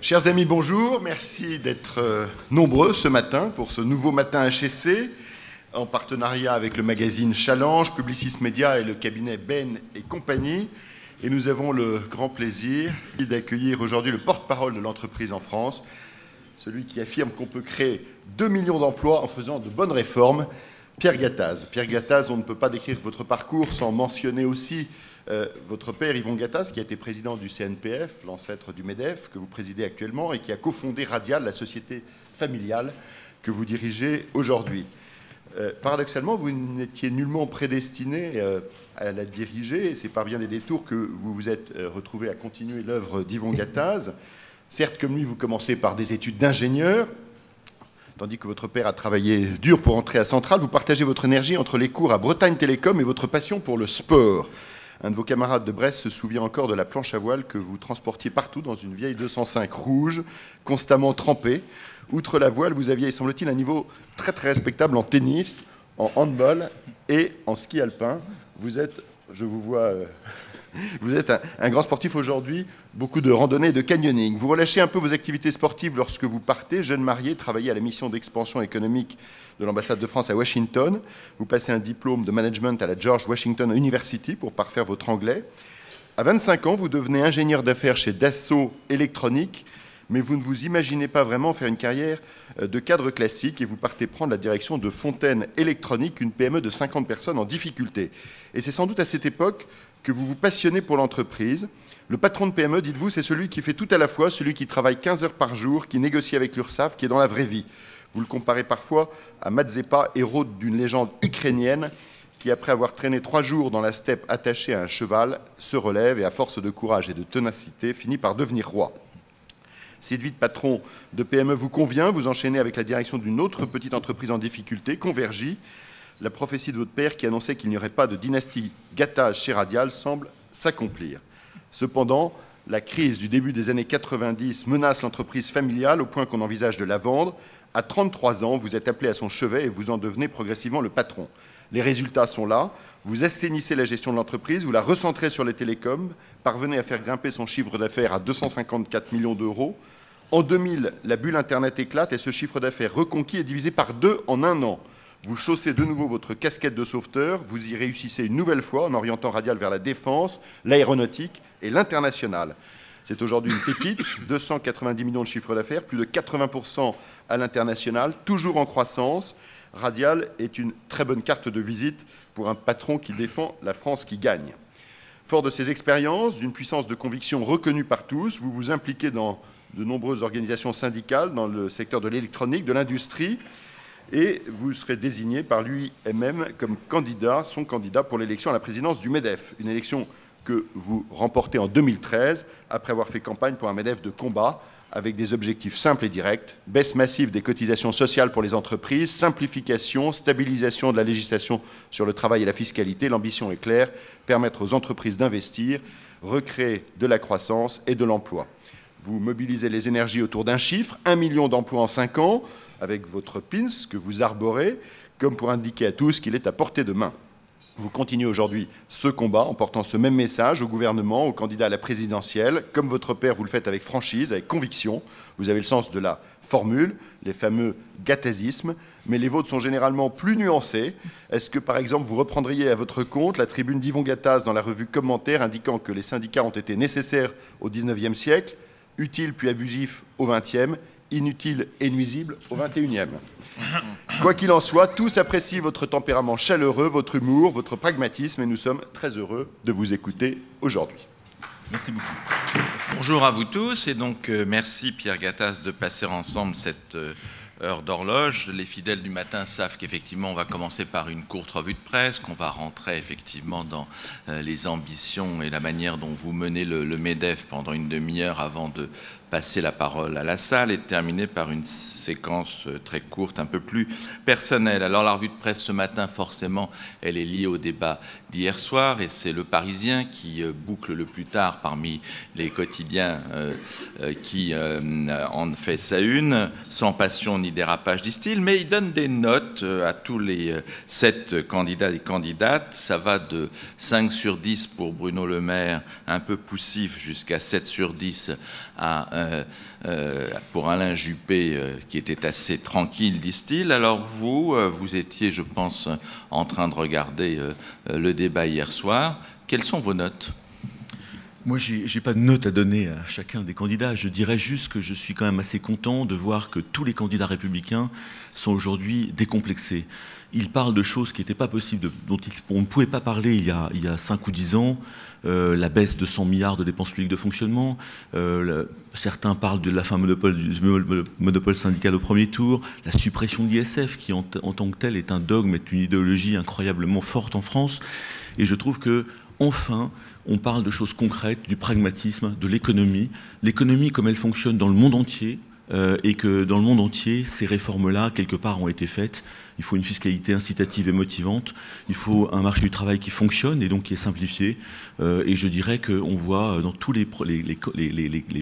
Chers amis, bonjour. Merci d'être nombreux ce matin pour ce nouveau Matin HEC, en partenariat avec le magazine Challenge, Publicis Média et le cabinet Ben et compagnie. Et nous avons le grand plaisir d'accueillir aujourd'hui le porte-parole de l'entreprise en France, celui qui affirme qu'on peut créer 2 millions d'emplois en faisant de bonnes réformes, Pierre Gattaz. Pierre Gattaz, on ne peut pas décrire votre parcours sans mentionner aussi votre père Yvon Gattaz, qui a été président du CNPF, l'ancêtre du MEDEF, que vous présidez actuellement, et qui a cofondé Radial, la société familiale que vous dirigez aujourd'hui. Paradoxalement, vous n'étiez nullement prédestiné à la diriger, et c'est par bien des détours que vous vous êtes retrouvé à continuer l'œuvre d'Yvon Gattaz. Certes, comme lui, vous commencez par des études d'ingénieur, tandis que votre père a travaillé dur pour entrer à Centrale. Vous partagez votre énergie entre les cours à Bretagne Télécom et votre passion pour le sport. Un de vos camarades de Brest se souvient encore de la planche à voile que vous transportiez partout dans une vieille 205 rouge, constamment trempée. Outre la voile, vous aviez, semble-t-il, un niveau très très respectable en tennis, en handball et en ski alpin. Vous êtes, je vous vois, vous êtes un grand sportif aujourd'hui, beaucoup de randonnée et de canyoning. Vous relâchez un peu vos activités sportives lorsque vous partez, jeune marié, travaillez à la mission d'expansion économique de l'ambassade de France à Washington. Vous passez un diplôme de management à la George Washington University pour parfaire votre anglais. À 25 ans, vous devenez ingénieur d'affaires chez Dassault Électronique, mais vous ne vous imaginez pas vraiment faire une carrière de cadre classique et vous partez prendre la direction de Fontaine Électronique, une PME de 50 personnes en difficulté. Et c'est sans doute à cette époque que vous vous passionnez pour l'entreprise. Le patron de PME, dites-vous, c'est celui qui fait tout à la fois, celui qui travaille 15 heures par jour, qui négocie avec l'URSSAF, qui est dans la vraie vie. Vous le comparez parfois à Mazepa, héros d'une légende ukrainienne, qui, après avoir traîné 3 jours dans la steppe attaché à un cheval, se relève et, à force de courage et de ténacité, finit par devenir roi. Cette vie de patron de PME vous convient, vous enchaînez avec la direction d'une autre petite entreprise en difficulté, Convergy. La prophétie de votre père qui annonçait qu'il n'y aurait pas de dynastie Gattaz chez Radial semble s'accomplir. Cependant, la crise du début des années 90 menace l'entreprise familiale au point qu'on envisage de la vendre. À 33 ans, vous êtes appelé à son chevet et vous en devenez progressivement le patron. Les résultats sont là. Vous assainissez la gestion de l'entreprise, vous la recentrez sur les télécoms, parvenez à faire grimper son chiffre d'affaires à 254 millions d'euros. En 2000, la bulle Internet éclate et ce chiffre d'affaires reconquis est divisé par 2 en un an. Vous chaussez de nouveau votre casquette de sauveteur, vous y réussissez une nouvelle fois en orientant Radial vers la défense, l'aéronautique et l'international. C'est aujourd'hui une pépite, 290 millions de chiffre d'affaires, plus de 80% à l'international, toujours en croissance. Radial est une très bonne carte de visite pour un patron qui défend la France qui gagne. Fort de ces expériences, d'une puissance de conviction reconnue par tous, vous vous impliquez dans de nombreuses organisations syndicales dans le secteur de l'électronique, de l'industrie, et vous serez désigné par lui-même comme candidat, son candidat pour l'élection à la présidence du MEDEF, une élection que vous remportez en 2013, après avoir fait campagne pour un MEDEF de combat, avec des objectifs simples et directs, baisse massive des cotisations sociales pour les entreprises, simplification, stabilisation de la législation sur le travail et la fiscalité. L'ambition est claire, permettre aux entreprises d'investir, recréer de la croissance et de l'emploi. Vous mobilisez les énergies autour d'un chiffre, 1 million d'emplois en 5 ans, avec votre pins que vous arborez, comme pour indiquer à tous qu'il est à portée de main. Vous continuez aujourd'hui ce combat en portant ce même message au gouvernement, aux candidats à la présidentielle. Comme votre père, vous le faites avec franchise, avec conviction. Vous avez le sens de la formule, les fameux gattazismes, mais les vôtres sont généralement plus nuancés. Est-ce que, par exemple, vous reprendriez à votre compte la tribune d'Yvon Gattaz dans la revue Commentaire indiquant que les syndicats ont été nécessaires au XIXe siècle, utiles puis abusifs au XXe, inutiles et nuisibles au XXIe? Quoi qu'il en soit, tous apprécient votre tempérament chaleureux, votre humour, votre pragmatisme, et nous sommes très heureux de vous écouter aujourd'hui. Merci beaucoup. Bonjour à vous tous, et donc merci Pierre Gattaz de passer ensemble cette heure d'horloge. Les fidèles du matin savent qu'effectivement on va commencer par une courte revue de presse, qu'on va rentrer effectivement dans les ambitions et la manière dont vous menez le MEDEF pendant une demi-heure avant de passer la parole à la salle et terminer par une séquence très courte, un peu plus personnelle. Alors la revue de presse ce matin, forcément, elle est liée au débat d'hier soir et c'est Le Parisien qui boucle le plus tard parmi les quotidiens qui en fait sa une. Sans passion ni dérapage, disent-ils, mais il donne des notes à tous les 7 candidats et candidates. Ça va de 5 sur 10 pour Bruno Le Maire, un peu poussif, jusqu'à 7 sur 10 pour Alain Juppé, qui était assez tranquille, disent-ils. Alors vous étiez, je pense, en train de regarder le débat hier soir. Quelles sont vos notes ? Moi, je n'ai pas de note à donner à chacun des candidats. Je dirais juste que je suis quand même assez content de voir que tous les candidats républicains sont aujourd'hui décomplexés. Ils parlent de choses qui n'étaient pas possibles, dont on ne pouvait pas parler il y a 5 ou 10 ans. La baisse de 100 milliards de dépenses publiques de fonctionnement. Certains parlent de la fin du monopole syndical au premier tour. La suppression de l'ISF, qui en tant que tel est un dogme, est une idéologie incroyablement forte en France. Et je trouve que, enfin, on parle de choses concrètes, du pragmatisme, de l'économie. L'économie comme elle fonctionne dans le monde entier, et que dans le monde entier, ces réformes-là, quelque part, ont été faites. Il faut une fiscalité incitative et motivante. Il faut un marché du travail qui fonctionne et donc qui est simplifié. Et je dirais qu'on voit dans tous les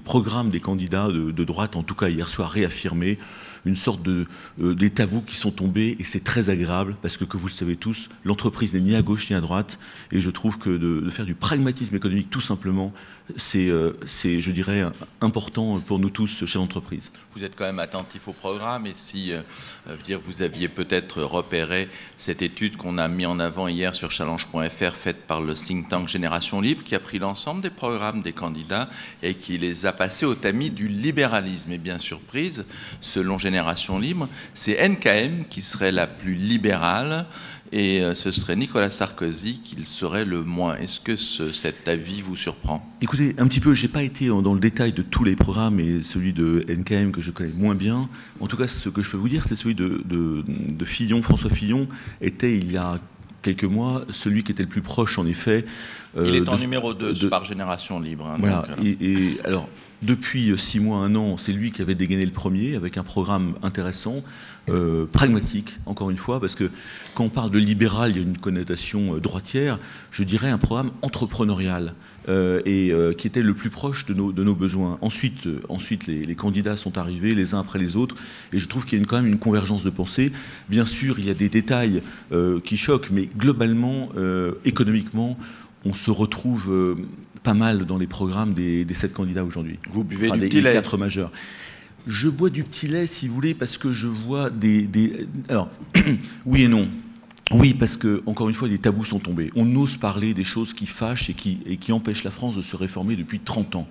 programmes des candidats de droite, en tout cas hier soir, réaffirmer une sorte des tabous qui sont tombés, et c'est très agréable parce que vous le savez tous, l'entreprise n'est ni à gauche ni à droite, et je trouve que de faire du pragmatisme économique tout simplement, c'est, je dirais, important pour nous tous chefs d'entreprise. Vous êtes quand même attentif au programme, et si vous aviez peut-être repéré cette étude qu'on a mis en avant hier sur challenge.fr, faite par le think tank Génération Libre, qui a pris l'ensemble des programmes des candidats et qui les a passés au tamis du libéralisme. Et bien surprise, selon Génération Libre, c'est NKM qui serait la plus libérale, et ce serait Nicolas Sarkozy qui le serait le moins. Est-ce que cet avis vous surprend ? Écoutez, un petit peu, je n'ai pas été dans le détail de tous les programmes, et celui de NKM que je connais moins bien. En tout cas, ce que je peux vous dire, c'est celui de Fillon. François Fillon était, il y a quelques mois, celui qui était le plus proche, en effet. Il est en numéro 2 par Génération Libre. Hein, voilà, donc, alors, depuis 6 mois, 1 an, c'est lui qui avait dégainé le premier, avec un programme intéressant, pragmatique, encore une fois, parce que quand on parle de libéral, il y a une connotation droitière. Je dirais un programme entrepreneurial, qui était le plus proche de nos besoins. Ensuite les candidats sont arrivés les uns après les autres, et je trouve qu'il y a quand même une convergence de pensée. Bien sûr, il y a des détails qui choquent, mais globalement, économiquement, on se retrouve pas mal dans les programmes des 7 candidats aujourd'hui. Vous buvez du petit lait. Les 4 majeurs. Je bois du petit lait, si vous voulez, parce que je vois Alors, oui et non. Oui, parce que, encore une fois, des tabous sont tombés. On ose parler des choses qui fâchent et qui empêchent la France de se réformer depuis 30 ans.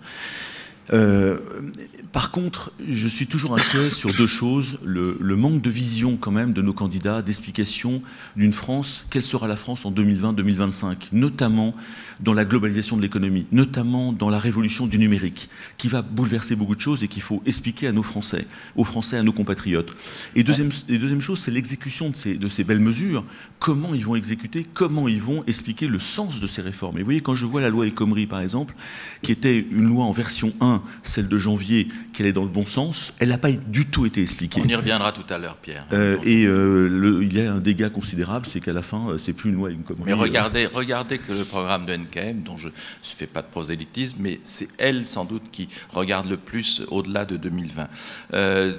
Par contre, je suis toujours inquiet sur 2 choses. Le manque de vision quand même de nos candidats, d'explication d'une France. Quelle sera la France en 2020-2025, notamment dans la globalisation de l'économie, notamment dans la révolution du numérique, qui va bouleverser beaucoup de choses et qu'il faut expliquer à nos Français, aux Français, à nos compatriotes. Et deuxième chose, c'est l'exécution de ces belles mesures. Comment ils vont exécuter, comment ils vont expliquer le sens de ces réformes. Et vous voyez, quand je vois la loi El Khomri, par exemple, qui était une loi en version 1, celle de janvier, qui allait dans le bon sens, elle n'a pas du tout été expliquée. On y reviendra tout à l'heure, Pierre. Il y a un dégât considérable, c'est qu'à la fin, c'est plus une loi El Khomri. Mais regardez que le programme de NKM, dont je ne fais pas de prosélytisme, mais c'est elle, sans doute, qui regarde le plus au-delà de 2020.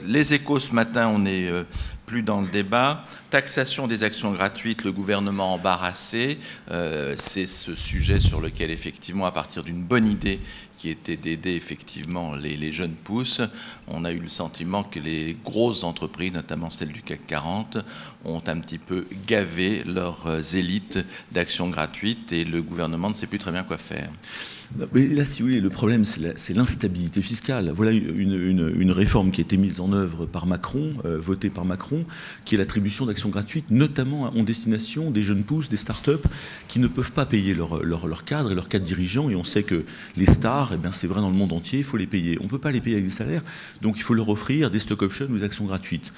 Les Échos, ce matin, on est plus dans le débat. Taxation des actions gratuites, le gouvernement embarrassé. C'est ce sujet sur lequel, effectivement, à partir d'une bonne idée qui était d'aider effectivement les jeunes pousses, on a eu le sentiment que les grosses entreprises, notamment celles du CAC 40, ont un petit peu gavé leurs élites d'actions gratuites, et le gouvernement ne sait plus très bien quoi faire. Mais là, si vous voulez, le problème, c'est l'instabilité fiscale. Voilà une réforme qui a été mise en œuvre par Macron, votée par Macron, qui est l'attribution d'actions gratuites, notamment en destination des jeunes pousses, des start-up, qui ne peuvent pas payer leur cadre et leurs cadres dirigeants. Et on sait que les stars, eh bien, c'est vrai dans le monde entier, il faut les payer. On ne peut pas les payer avec des salaires, donc il faut leur offrir des stock options ou des actions gratuites.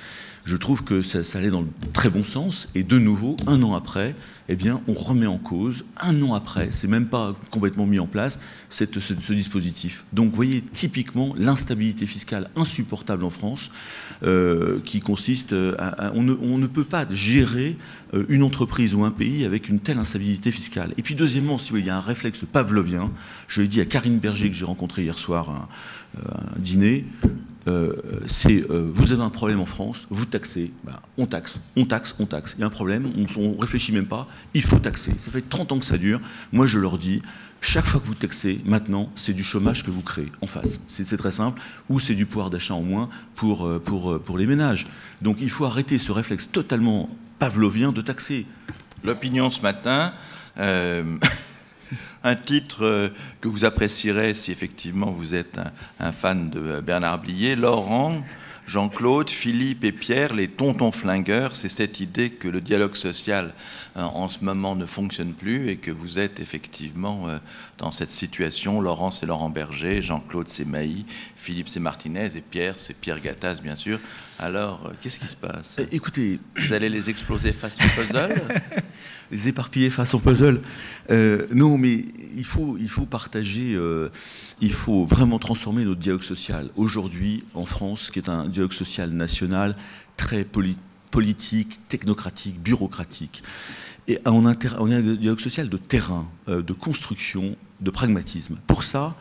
Je trouve que ça allait dans le très bon sens, et de nouveau, 1 an après, eh bien, on remet en cause, 1 an après, c'est même pas complètement mis en place, ce dispositif. Donc, vous voyez, typiquement, l'instabilité fiscale insupportable en France, qui consiste on ne peut pas gérer une entreprise ou un pays avec une telle instabilité fiscale. Et puis, deuxièmement, si vous voulez, il y a un réflexe pavlovien. Je l'ai dit à Karine Berger, que j'ai rencontré hier soir à un dîner. vous avez un problème en France, vous taxez, ben, on taxe. Il y a un problème, on ne réfléchit même pas, il faut taxer. Ça fait 30 ans que ça dure. Moi, je leur dis, chaque fois que vous taxez, maintenant, c'est du chômage que vous créez en face. C'est très simple. Ou c'est du pouvoir d'achat en moins pour les ménages. Donc il faut arrêter ce réflexe totalement pavlovien de taxer. L'opinion ce matin... un titre que vous apprécierez si effectivement vous êtes un fan de Bernard Blier, Laurent, Jean-Claude, Philippe et Pierre, les tontons flingueurs. C'est cette idée que le dialogue social en ce moment ne fonctionne plus et que vous êtes effectivement dans cette situation. Laurent, c'est Laurent Berger, Jean-Claude, c'est Mailly, Philippe, c'est Martinez et Pierre, c'est Pierre Gattaz, bien sûr. Alors, qu'est-ce qui se passe? Écoutez... Vous allez les exploser face au puzzle? Les éparpiller face au puzzle. Non, mais il faut partager, il faut vraiment transformer notre dialogue social. Aujourd'hui, en France, qui est un dialogue social national très politique, technocratique, bureaucratique. Et on a un dialogue social de terrain, de construction, de pragmatisme. Pour ça,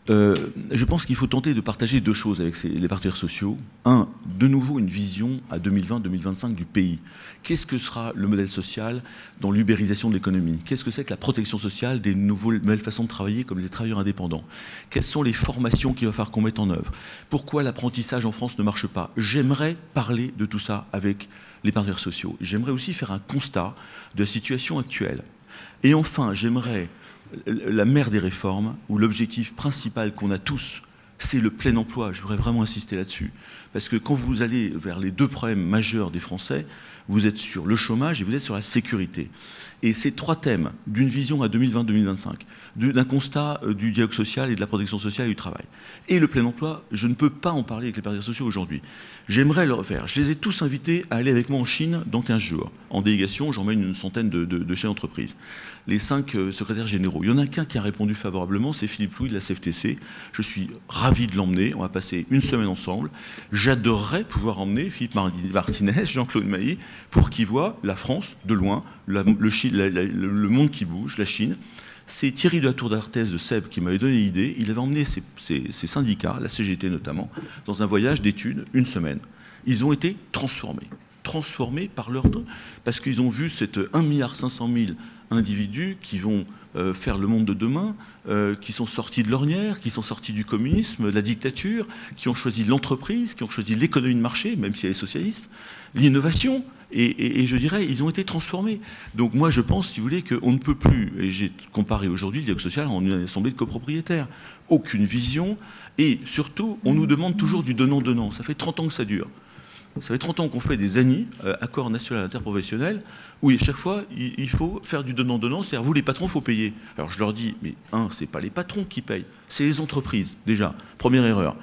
je pense qu'il faut tenter de partager deux choses avec les partenaires sociaux. Un, de nouveau une vision à 2020-2025 du pays. Qu'est-ce que sera le modèle social dans l'ubérisation de l'économie? Qu'est-ce que c'est que la protection sociale des nouvelles façons de travailler comme les travailleurs indépendants? Quelles sont les formations qu'il va falloir qu'on mette en œuvre? Pourquoi l'apprentissage en France ne marche pas? J'aimerais parler de tout ça avec les partenaires sociaux. J'aimerais aussi faire un constat de la situation actuelle. Et enfin, j'aimerais... la mère des réformes, où l'objectif principal qu'on a tous, c'est le plein emploi. Je voudrais vraiment insister là-dessus. Parce que quand vous allez vers les deux problèmes majeurs des Français, vous êtes sur le chômage et vous êtes sur la sécurité. Et ces trois thèmes, d'une vision à 2020-2025, d'un constat du dialogue social et de la protection sociale et du travail, et le plein emploi, je ne peux pas en parler avec les partenaires sociaux aujourd'hui. J'aimerais le refaire. Je les ai tous invités à aller avec moi en Chine dans 15 jours. En délégation, j'emmène une centaine de chefs d'entreprise. Les 5 secrétaires généraux. Il y en a qu'un qui a répondu favorablement, c'est Philippe Louis de la CFTC. Je suis ravi de l'emmener. On va passer une semaine ensemble. J'adorerais pouvoir emmener Philippe Martinez, Jean-Claude Mailly, pour qu'ils voient la France de loin, le monde qui bouge, la Chine. C'est Thierry de la Tour d'Arthès de SEB qui m'avait donné l'idée. Il avait emmené ses syndicats, la CGT notamment, dans un voyage d'études, une semaine. Ils ont été transformés par leur... Parce qu'ils ont vu cette 1,5 milliard individus qui vont faire le monde de demain, qui sont sortis de l'ornière, qui sont sortis du communisme, de la dictature, qui ont choisi l'entreprise, qui ont choisi l'économie de marché, même si elle est socialiste, l'innovation... Et je dirais, ils ont été transformés. Donc moi, je pense, si vous voulez, qu'on ne peut plus, et j'ai comparé aujourd'hui le dialogue social en une assemblée de copropriétaires, aucune vision, et surtout, on nous demande toujours du donnant-donnant. Ça fait 30 ans que ça dure. Ça fait 30 ans qu'on fait des ANI, accords national interprofessionnels, où à chaque fois, il faut faire du donnant-donnant, c'est-à-dire, vous, les patrons, il faut payer. Alors je leur dis, mais c'est pas les patrons qui payent, c'est les entreprises, déjà. Première erreur.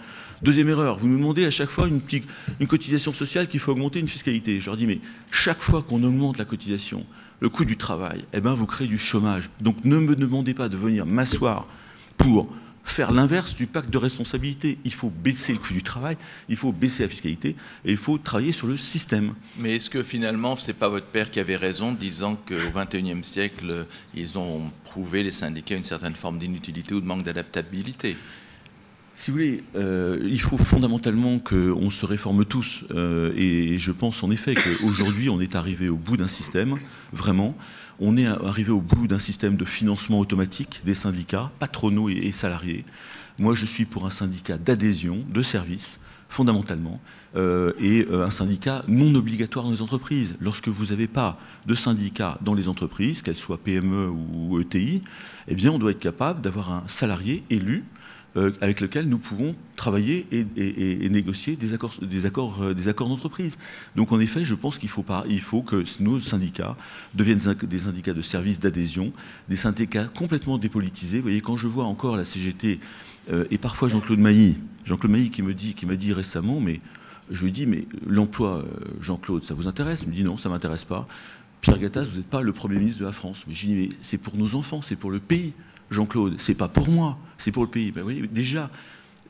Deuxième erreur, vous nous demandez à chaque fois une cotisation sociale qu'il faut augmenter, une fiscalité. Je leur dis, mais chaque fois qu'on augmente la cotisation, le coût du travail, eh ben, vous créez du chômage. Donc ne me demandez pas de venir m'asseoir pour faire l'inverse du pacte de responsabilité. Il faut baisser le coût du travail, il faut baisser la fiscalité, et il faut travailler sur le système. Mais est-ce que finalement, ce n'est pas votre père qui avait raison, disant qu'au XXIe siècle, ils ont prouvé, les syndicats, une certaine forme d'inutilité ou de manque d'adaptabilité? Si vous voulez, il faut fondamentalement qu'on se réforme tous. Et je pense en effet qu'aujourd'hui, on est arrivé au bout d'un système, vraiment. On est arrivé au bout d'un système de financement automatique des syndicats, patronaux et salariés. Moi, je suis pour un syndicat d'adhésion, de service, fondamentalement, et un syndicat non obligatoire dans les entreprises. Lorsque vous n'avez pas de syndicat dans les entreprises, qu'elles soient PME ou ETI, eh bien, on doit être capable d'avoir un salarié élu avec lequel nous pouvons travailler et négocier des accords d'entreprise. Donc en effet, je pense qu'il faut que nos syndicats deviennent des syndicats de services d'adhésion, des syndicats complètement dépolitisés. Vous voyez, quand je vois encore la CGT et parfois Jean-Claude Mailly qui m'a dit récemment, mais je lui dis, mais l'emploi, Jean-Claude, ça vous intéresse? Il me dit non, ça ne m'intéresse pas. Pierre Gattaz, vous n'êtes pas le Premier ministre de la France. Mais je lui dis, mais c'est pour nos enfants, c'est pour le pays. Jean-Claude, c'est pas pour moi, c'est pour le pays. Ben oui, déjà,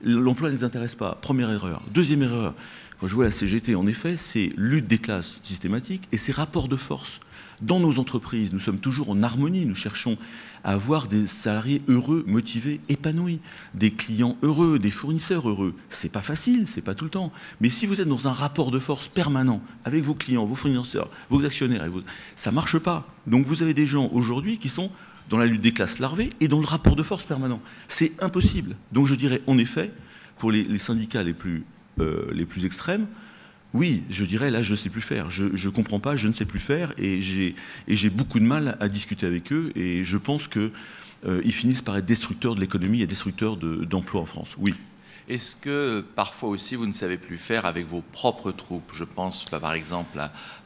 L'emploi ne les intéresse pas. Première erreur. Deuxième erreur, quand je vois la CGT, en effet, c'est lutte des classes systématique et c'est rapport de force. Dans nos entreprises, nous sommes toujours en harmonie. Nous cherchons à avoir des salariés heureux, motivés, épanouis, des clients heureux, des fournisseurs heureux. C'est pas facile, c'est pas tout le temps. Mais si vous êtes dans un rapport de force permanent avec vos clients, vos fournisseurs, vos actionnaires, ça marche pas. Donc vous avez des gens aujourd'hui qui sont dans la lutte des classes larvées et dans le rapport de force permanent. C'est impossible. Donc je dirais, en effet, pour les syndicats les plus extrêmes, oui, je dirais, là, je ne sais plus faire. Je ne comprends pas, je ne sais plus faire, et j'ai beaucoup de mal à discuter avec eux, et je pense qu'ils finissent par être destructeurs de l'économie et destructeurs d'emplois en France. Oui. Est-ce que parfois aussi vous ne savez plus faire avec vos propres troupes? Je pense par exemple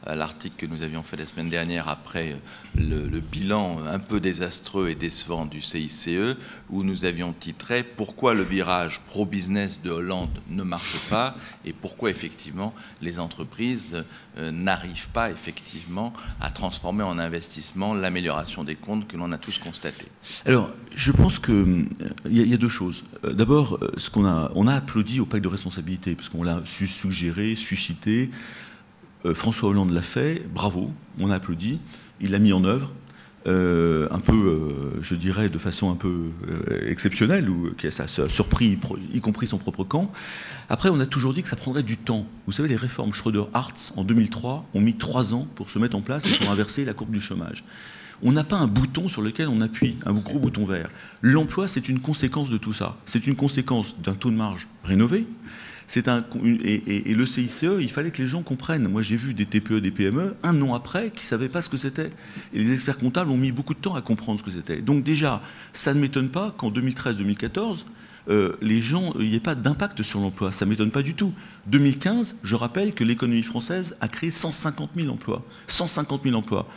à l'article que nous avions fait la semaine dernière après le bilan un peu désastreux et décevant du CICE, où nous avions titré « Pourquoi le virage pro-business de Hollande ne marche pas et pourquoi effectivement les entreprises n'arrivent pas effectivement à transformer en investissement l'amélioration des comptes que l'on a tous constaté ». Alors, je pense qu'il y a deux choses. D'abord, on a applaudi au pacte de responsabilité, parce qu'on l'a suggéré, suscité. François Hollande l'a fait, bravo, on a applaudi. Il l'a mis en œuvre, un peu, je dirais, de façon un peu exceptionnelle, ou ça a surpris, y compris son propre camp. Après, on a toujours dit que ça prendrait du temps. Vous savez, les réformes Schröder-Hartz, en 2003, ont mis 3 ans pour se mettre en place et pour inverser la courbe du chômage. On n'a pas un bouton sur lequel on appuie, un gros bouton vert. L'emploi, c'est une conséquence de tout ça. C'est une conséquence d'un taux de marge rénové. Et le CICE, il fallait que les gens comprennent. Moi, j'ai vu des TPE, des PME, un an après, qui ne savaient pas ce que c'était. Et les experts comptables ont mis beaucoup de temps à comprendre ce que c'était. Donc déjà, ça ne m'étonne pas qu'en 2013-2014, les gens, il n'y ait pas d'impact sur l'emploi. Ça ne m'étonne pas du tout. 2015, je rappelle que l'économie française a créé 150 000 emplois. 150 000 emplois.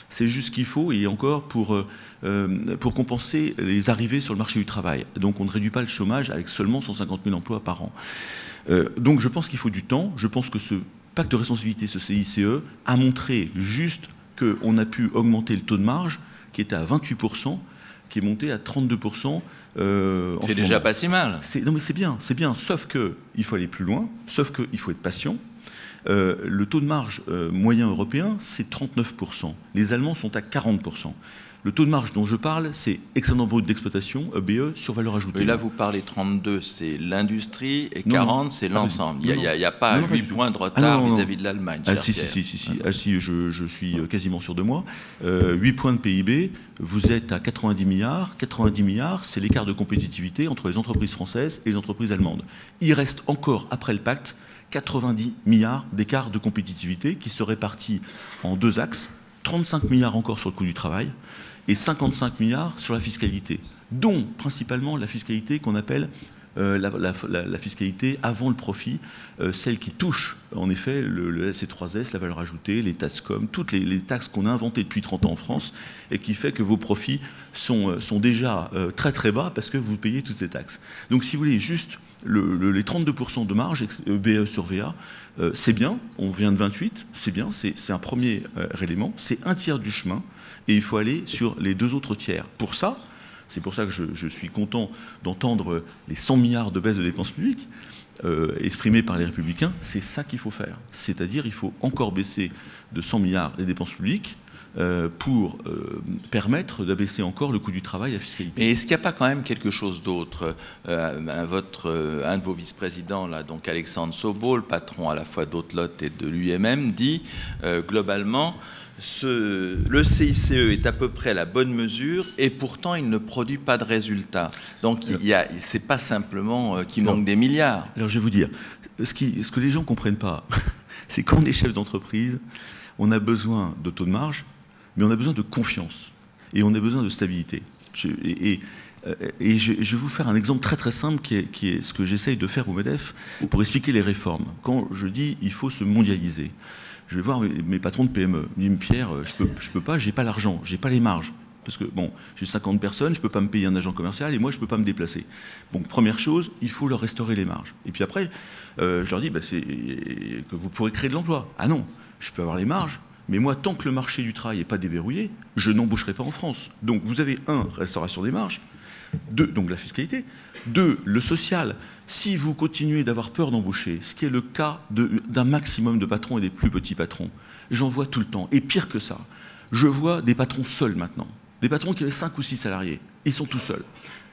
C'est juste ce qu'il faut, et encore pour compenser les arrivées sur le marché du travail. Donc on ne réduit pas le chômage avec seulement 150 000 emplois par an. Donc je pense qu'il faut du temps. Je pense que ce pacte de responsabilité, ce CICE, a montré juste qu'on a pu augmenter le taux de marge, qui était à 28%, qui est monté à 32%. C'est déjà pas si mal. Non mais c'est bien, sauf qu'il faut aller plus loin, sauf qu'il faut être patient. Le taux de marge moyen européen, c'est 39%. Les Allemands sont à 40%. Le taux de marge dont je parle, c'est excédent brut d'exploitation, EBE, sur valeur ajoutée. Et là, vous parlez 32, c'est l'industrie, et 40, c'est l'ensemble. Il n'y a pas 8 points de retard vis-à-vis de l'Allemagne. Si, je suis quasiment sûr de moi. 8 points de PIB, vous êtes à 90 milliards. 90 milliards, c'est l'écart de compétitivité entre les entreprises françaises et les entreprises allemandes. Il reste encore, après le pacte, 90 milliards d'écart de compétitivité qui se répartit en 2 axes, 35 milliards encore sur le coût du travail et 55 milliards sur la fiscalité, dont principalement la fiscalité qu'on appelle la fiscalité avant le profit, celle qui touche en effet le SC3S, la valeur ajoutée, les TASCOM, toutes les taxes qu'on a inventées depuis 30 ans en France et qui fait que vos profits sont déjà très très bas parce que vous payez toutes ces taxes. Donc si vous voulez juste les 32% de marge BE sur VA, c'est bien, on vient de 28, c'est bien, c'est un premier élément, c'est un tiers du chemin, et il faut aller sur les 2 autres tiers. Pour ça, c'est pour ça que je suis content d'entendre les 100 milliards de baisse de dépenses publiques exprimés par les Républicains, c'est ça qu'il faut faire. C'est-à-dire il faut encore baisser de 100 milliards les dépenses publiques, pour permettre d'abaisser encore le coût du travail à fiscalité. Et est-ce qu'il n'y a pas quand même quelque chose d'autre? Un de vos vice-présidents, là, donc Alexandre Sobo, le patron à la fois d'Autelot et de l'UMM, dit globalement le CICE est à peu près la bonne mesure et pourtant il ne produit pas de résultats. Donc c'est pas simplement qu'il manque des milliards. Alors je vais vous dire, ce que les gens ne comprennent pas, c'est quand on est chef d'entreprise, on a besoin de taux de marge, mais on a besoin de confiance et on a besoin de stabilité. Je vais vous faire un exemple très très simple qui est ce que j'essaye de faire au MEDEF pour expliquer les réformes. Quand je dis il faut se mondialiser, je vais voir mes patrons de PME. Ils me disent Pierre, je peux pas, j'ai pas l'argent, j'ai pas les marges. Parce que bon, j'ai 50 personnes, je ne peux pas me payer un agent commercial et moi je ne peux pas me déplacer. Donc première chose, il faut leur restaurer les marges. Et puis après, je leur dis c'est que vous pourrez créer de l'emploi. Ah non, je peux avoir les marges, mais moi tant que le marché du travail n'est pas déverrouillé, je n'embaucherai pas en France. Donc vous avez restauration des marges. Donc la fiscalité. 2, le social. Si vous continuez d'avoir peur d'embaucher, ce qui est le cas d'un maximum de patrons et des plus petits patrons, j'en vois tout le temps. Et pire que ça, je vois des patrons seuls maintenant. Des patrons qui avaient 5 ou 6 salariés. Ils sont tout seuls.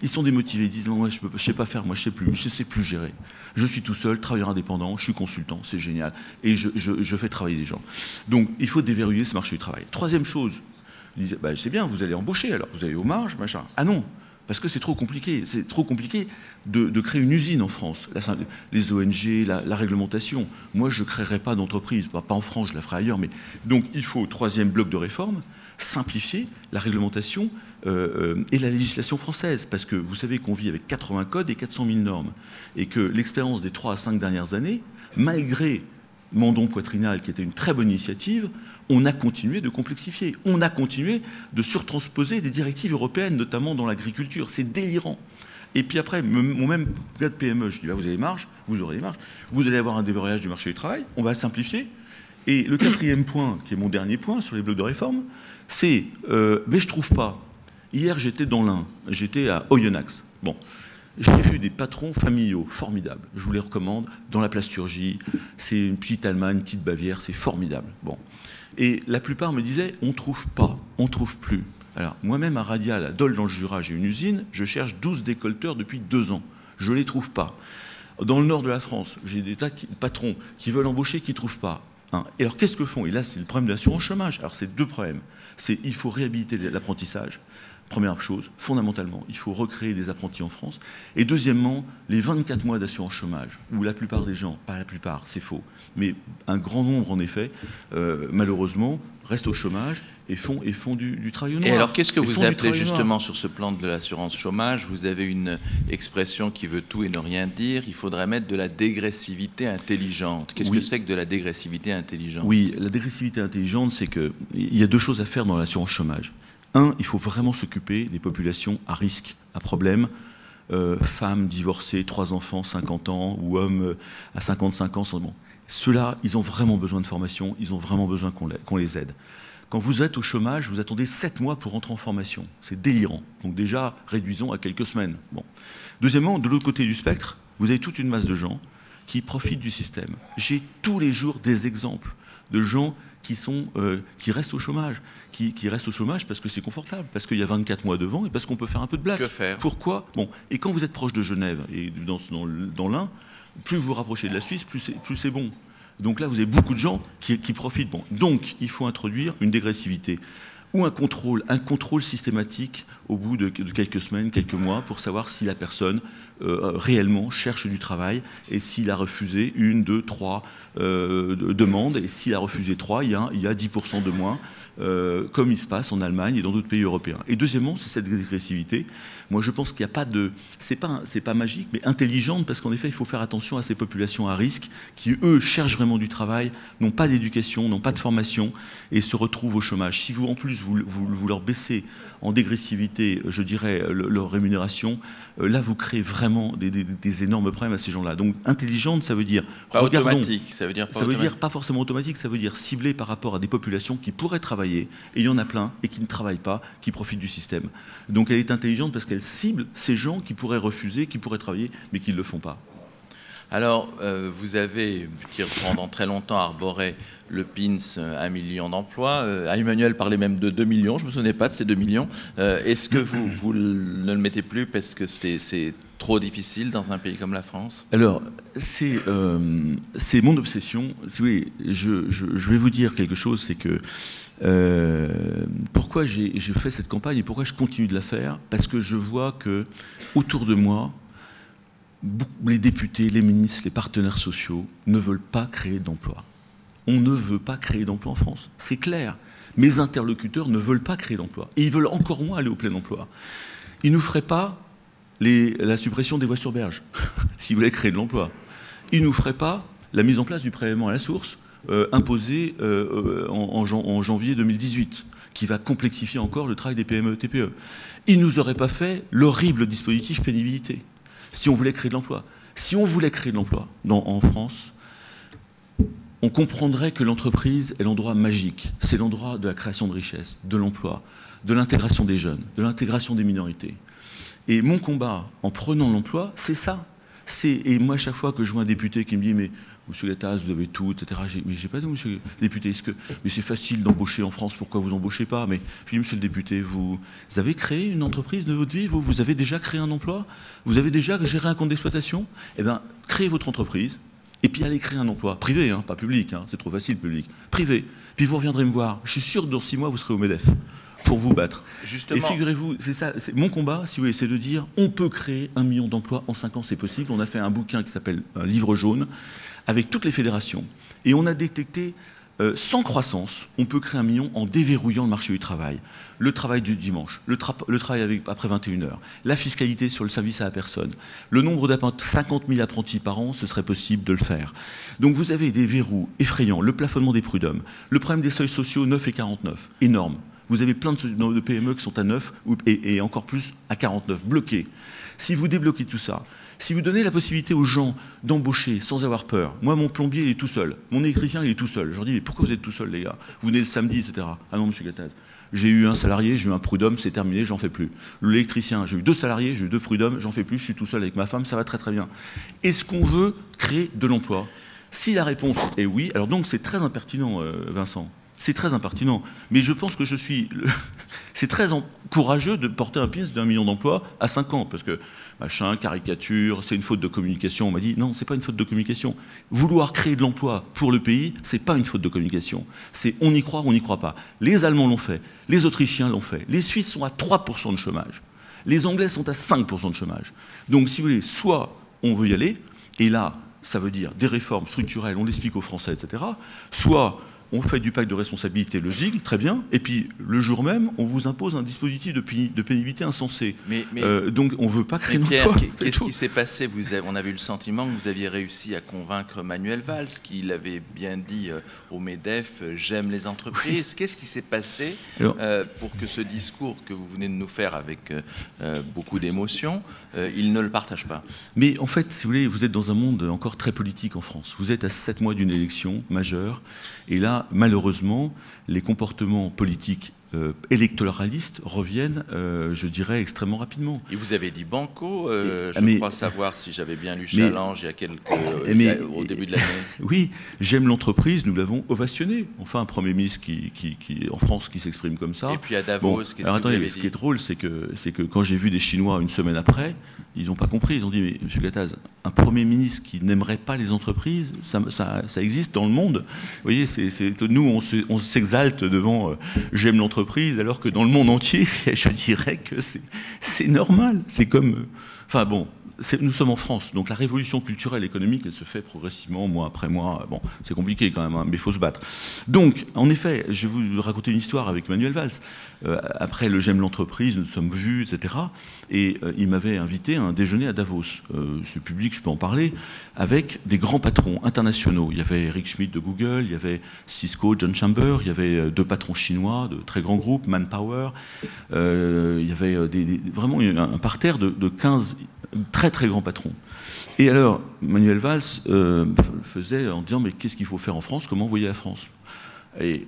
Ils sont démotivés. Ils disent non, moi, je ne sais pas faire, moi je ne sais plus gérer. Je suis tout seul, travailleur indépendant, je suis consultant, c'est génial. Et je fais travailler des gens. Donc il faut déverrouiller ce marché du travail. Troisième chose, ils disaient, bah, c'est bien, vous allez embaucher, alors vous allez aux marges, machin. Ah non, parce que c'est trop compliqué. C'est trop compliqué de créer une usine en France. Les ONG, la réglementation. Moi, je ne créerai pas d'entreprise. Pas en France, je la ferai ailleurs. Mais... Donc, il faut, troisième bloc de réforme, simplifier la réglementation et la législation française. Parce que vous savez qu'on vit avec 80 codes et 400 000 normes. Et que l'expérience des 3 à 5 dernières années, malgré Mandon Poitrinal, qui était une très bonne initiative, on a continué de complexifier. On a continué de surtransposer des directives européennes, notamment dans l'agriculture. C'est délirant. Et puis après, mon même gars de PME, je dis, bah, vous avez des marges, vous aurez des marges, vous allez avoir un déverrouillage du marché du travail, on va simplifier. Et le quatrième point, qui est mon dernier point sur les blocs de réforme, c'est, mais je trouve pas. Hier, j'étais dans l'Ain, j'étais à Oyonnax. Bon. J'ai vu des patrons familiaux formidables. Je vous les recommande. Dans la plasturgie, c'est une petite Allemagne, une petite Bavière, c'est formidable. Bon. Et la plupart me disaient, on ne trouve pas, on ne trouve plus. Alors, moi-même, à Radial, à Dole, dans le Jura, j'ai une usine, je cherche 12 décolleteurs depuis 2 ans. Je ne les trouve pas. Dans le nord de la France, j'ai des tas de patrons qui veulent embaucher, qui ne trouvent pas. Hein. Et alors, qu'est-ce que font? Et là, c'est le problème de l'assurance chômage. Alors, c'est 2 problèmes. C'est il faut réhabiliter l'apprentissage. Première chose, fondamentalement, il faut recréer des apprentis en France. Et deuxièmement, les 24 mois d'assurance chômage, où la plupart des gens, pas la plupart, c'est faux, mais un grand nombre, en effet, malheureusement, restent au chômage et font du travail au noir. Et alors, qu'est-ce que vous appelez justement sur ce plan de l'assurance chômage? Vous avez une expression qui veut tout et ne rien dire. Il faudrait mettre de la dégressivité intelligente. Qu'est-ce que c'est que de la dégressivité intelligente? Oui, la dégressivité intelligente, c'est qu'il y a 2 choses à faire dans l'assurance chômage. 1, il faut vraiment s'occuper des populations à risque, à problème, femmes divorcées, 3 enfants, 50 ans, ou hommes à 55 ans. Bon. Ceux-là, ils ont vraiment besoin de formation, ils ont vraiment besoin qu'on les aide. Quand vous êtes au chômage, vous attendez 7 mois pour rentrer en formation. C'est délirant. Donc déjà, réduisons à quelques semaines. Bon. Deuxièmement, de l'autre côté du spectre, vous avez toute une masse de gens qui profitent du système. J'ai tous les jours des exemples de gens qui restent au chômage, qui restent au chômage parce que c'est confortable, parce qu'il y a 24 mois devant et parce qu'on peut faire un peu de blague. Que faire? Pourquoi? Bon, et quand vous êtes proche de Genève et dans l'Ain, plus vous vous rapprochez de la Suisse, plus c'est bon. Donc là, vous avez beaucoup de gens qui profitent. Bon, donc, il faut introduire une dégressivité ou un contrôle systématique au bout de quelques semaines, quelques mois, pour savoir si la personne réellement cherche du travail et s'il a refusé 1, 2, 3 demandes, et s'il a refusé 3, il y a 10% de moins, comme il se passe en Allemagne et dans d'autres pays européens. Et deuxièmement, c'est cette dégressivité. Moi, je pense qu'il n'y a pas de... C'est pas magique, mais intelligente, parce qu'en effet, il faut faire attention à ces populations à risque qui, eux, cherchent vraiment du travail, n'ont pas d'éducation, n'ont pas de formation et se retrouvent au chômage. Si vous, en plus, vous leur baissez en dégressivité, je dirais, leur rémunération, là, vous créez vraiment des énormes problèmes à ces gens-là. Donc, intelligente, ça veut dire... Pas automatique, ça veut dire pas ça veut dire pas forcément automatique, ça veut dire ciblé par rapport à des populations qui pourraient travailler, et il y en a plein, et qui ne travaillent pas, qui profitent du système. Donc, elle est intelligente parce qu'elle cible ces gens qui pourraient refuser, qui pourraient travailler, mais qui ne le font pas. Alors, vous avez, pendant très longtemps, arboré le PINS 1 million d'emplois. Emmanuel parlait même de 2 millions, je ne me souvenais pas de ces 2 millions. Est-ce que vous ne le mettez plus parce que c'est trop difficile dans un pays comme la France? Alors, c'est mon obsession. Oui, je vais vous dire quelque chose, c'est que pourquoi j'ai fait cette campagne et pourquoi je continue de la faire? Parce que je vois que autour de moi, les députés, les ministres, les partenaires sociaux ne veulent pas créer d'emplois. On ne veut pas créer d'emplois en France. C'est clair. Mes interlocuteurs ne veulent pas créer d'emplois. Et ils veulent encore moins aller au plein emploi. Ils ne nous feraient pas la suppression des voies sur berge, s'ils voulaient créer de l'emploi. Ils ne nous feraient pas la mise en place du prélèvement à la source imposé en janvier 2018, qui va complexifier encore le travail des PME et TPE. Ils ne nous auraient pas fait l'horrible dispositif pénibilité, si on voulait créer de l'emploi. Si on voulait créer de l'emploi en France, on comprendrait que l'entreprise est l'endroit magique. C'est l'endroit de la création de richesse, de l'emploi, de l'intégration des jeunes, de l'intégration des minorités. Et mon combat, en prenant l'emploi, c'est ça. Et moi, chaque fois que je vois un député qui me dit « Mais Monsieur Gattaz, vous avez tout, etc. » Mais j'ai pas tout, Monsieur le député. Mais c'est facile d'embaucher en France, pourquoi vous embauchez pas? Mais je dis « Monsieur le député, vous avez créé une entreprise de votre vie? Vous avez déjà créé un emploi? Vous avez déjà géré un compte d'exploitation? Eh bien, créez votre entreprise. Et puis allez créer un emploi privé, hein, pas public, hein, c'est trop facile, public. Privé. Puis vous reviendrez me voir. Je suis sûr que dans 6 mois, vous serez au MEDEF pour vous battre. Justement. Et figurez-vous, c'est ça, mon combat, si vous voulez, c'est de dire on peut créer 1 million d'emplois en 5 ans, c'est possible. On a fait un bouquin qui s'appelle un livre jaune avec toutes les fédérations. Et on a détecté, sans croissance, on peut créer 1 million en déverrouillant le marché du travail. Le travail du dimanche, le travail après 21h, la fiscalité sur le service à la personne, le nombre d'apprentis, 50 000 apprentis par an, ce serait possible de le faire. Donc vous avez des verrous effrayants, le plafonnement des prud'hommes, le problème des seuils sociaux 9 et 49, énorme. Vous avez plein de PME qui sont à 9 et encore plus à 49, bloqués. Si vous débloquez tout ça, si vous donnez la possibilité aux gens d'embaucher sans avoir peur, moi mon plombier il est tout seul, mon électricien il est tout seul, je leur dis mais pourquoi vous êtes tout seul les gars? Vous venez le samedi, etc. Ah non Monsieur Gattaz, j'ai eu un salarié, j'ai eu un prud'homme, c'est terminé, j'en fais plus. L'électricien, j'ai eu 2 salariés, j'ai eu 2 prud'hommes, j'en fais plus, je suis tout seul avec ma femme, ça va très très bien. Est-ce qu'on veut créer de l'emploi? Si la réponse est oui, alors donc c'est très impertinent Vincent. C'est très impertinent, mais je pense que c'est très courageux de porter un piste d'1 million d'emplois à 5 ans, parce que machin, caricature, c'est une faute de communication. On m'a dit non, c'est pas une faute de communication. Vouloir créer de l'emploi pour le pays, c'est pas une faute de communication. C'est on y croit ou on n'y croit pas. Les Allemands l'ont fait, les Autrichiens l'ont fait, les Suisses sont à 3% de chômage, les Anglais sont à 5% de chômage. Donc si vous voulez, soit on veut y aller, et là, ça veut dire des réformes structurelles, on l'explique aux Français, etc. Soit on fait du pacte de responsabilité, le ZIG, très bien, et puis le jour même, on vous impose un dispositif de pénibilité insensé. Donc on ne veut pas créer Pierre, qu'est-ce qui s'est passé? On avait eu le sentiment que vous aviez réussi à convaincre Manuel Valls, qu'il avait bien dit au MEDEF « j'aime les entreprises ». Qu'est-ce qui s'est passé pour que ce discours que vous venez de nous faire avec beaucoup d'émotion, il ne le partage pas? Mais en fait, si vous voulez, vous êtes dans un monde encore très politique en France. Vous êtes à 7 mois d'une élection majeure, et là, malheureusement, les comportements politiques électoralistes reviennent, je dirais, extrêmement rapidement. Et vous avez dit banco, je crois savoir si j'avais bien lu Challenge au début de l'année. Oui, j'aime l'entreprise, nous l'avons ovationné. Enfin, un Premier ministre en France qui s'exprime comme ça. Et puis à Davos, qu'est-ce que vous avez dit? Ce qui est drôle, c'est que quand j'ai vu des Chinois une semaine après, ils n'ont pas compris. Ils ont dit, mais Monsieur Gattaz, un Premier ministre qui n'aimerait pas les entreprises, ça existe dans le monde. Vous voyez, nous, on s'exalte devant j'aime l'entreprise, alors que dans le monde entier, je dirais que c'est normal. C'est comme... Enfin bon, nous sommes en France, donc la révolution culturelle et économique, elle se fait progressivement, mois après mois. Bon, c'est compliqué quand même, hein, mais il faut se battre. Donc, en effet, je vais vous raconter une histoire avec Manuel Valls. Après le J'aime l'entreprise, nous sommes vus, etc. Et il m'avait invité à un déjeuner à Davos. Ce public, je peux en parler, avec des grands patrons internationaux. Il y avait Eric Schmidt de Google, il y avait Cisco, John Chambers, il y avait 2 patrons chinois de très grands groupes, Manpower. Il y avait vraiment un parterre de 15 très très grands patrons. Et alors, Manuel Valls faisait en disant, mais qu'est-ce qu'il faut faire en France? Comment envoyer la France? Et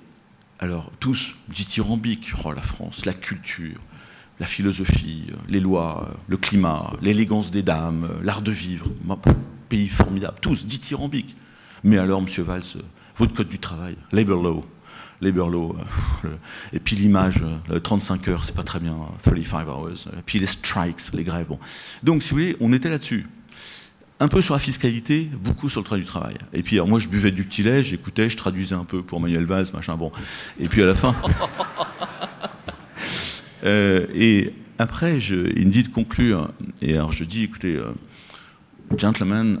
alors, tous, dithyrambiques, oh, la France, la culture, la philosophie, les lois, le climat, l'élégance des dames, l'art de vivre, pays formidable, tous, dithyrambiques. Mais alors, Monsieur Valls, votre code du travail, Labor Law, et puis l'image, 35 heures, c'est pas très bien, 35 hours, et puis les strikes, les grèves. Bon. Donc, si vous voulez, on était là-dessus. Un peu sur la fiscalité, beaucoup sur le droit du travail. Et puis, alors, moi, je buvais du petit lait, j'écoutais, je traduisais un peu pour Manuel Valls, machin, bon. Et puis, à la fin... et après, il me dit de conclure. Et alors, je dis, écoutez... Gentlemen,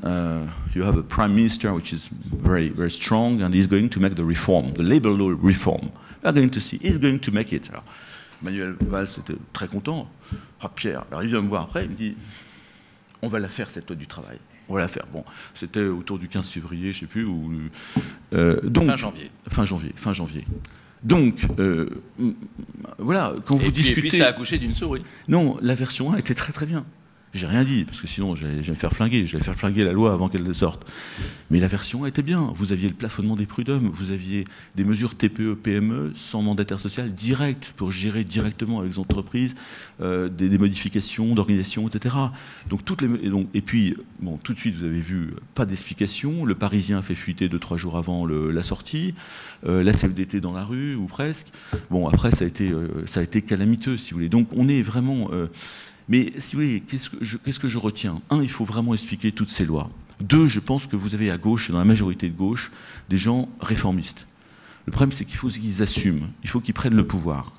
you have a prime minister which is very, very strong, and he's going to make the reform, the labor law reform. We are going to see. He's going to make it. Alors, Manuel Valls était très content. Ah, Pierre, alors il vient me voir après, il me dit, on va la faire cette loi du travail. On va la faire. Bon, c'était autour du 15 février, je ne sais plus. Donc, fin janvier. Donc, voilà, quand vous discutez... Et puis ça a accouché d'une souris. Non, la version 1 était très très bien. J'ai rien dit, parce que sinon j'allais me faire flinguer. J'allais faire flinguer la loi avant qu'elle sorte. Mais la version était bien. Vous aviez le plafonnement des prud'hommes, vous aviez des mesures TPE, PME, sans mandataire social direct, pour gérer directement avec les entreprises des modifications d'organisation, etc. Donc, et puis, bon, tout de suite, vous avez vu, pas d'explication. Le Parisien a fait fuiter 2-3 jours avant la sortie. La CFDT dans la rue, ou presque. Bon, après, ça a été calamiteux, si vous voulez. Donc, on est vraiment... mais si vous voulez, qu'est-ce que je retiens? Un, il faut vraiment expliquer toutes ces lois. Deux, je pense que vous avez à gauche, et dans la majorité de gauche, des gens réformistes. Le problème, c'est qu'il faut qu'ils assument. Il faut qu'ils prennent le pouvoir.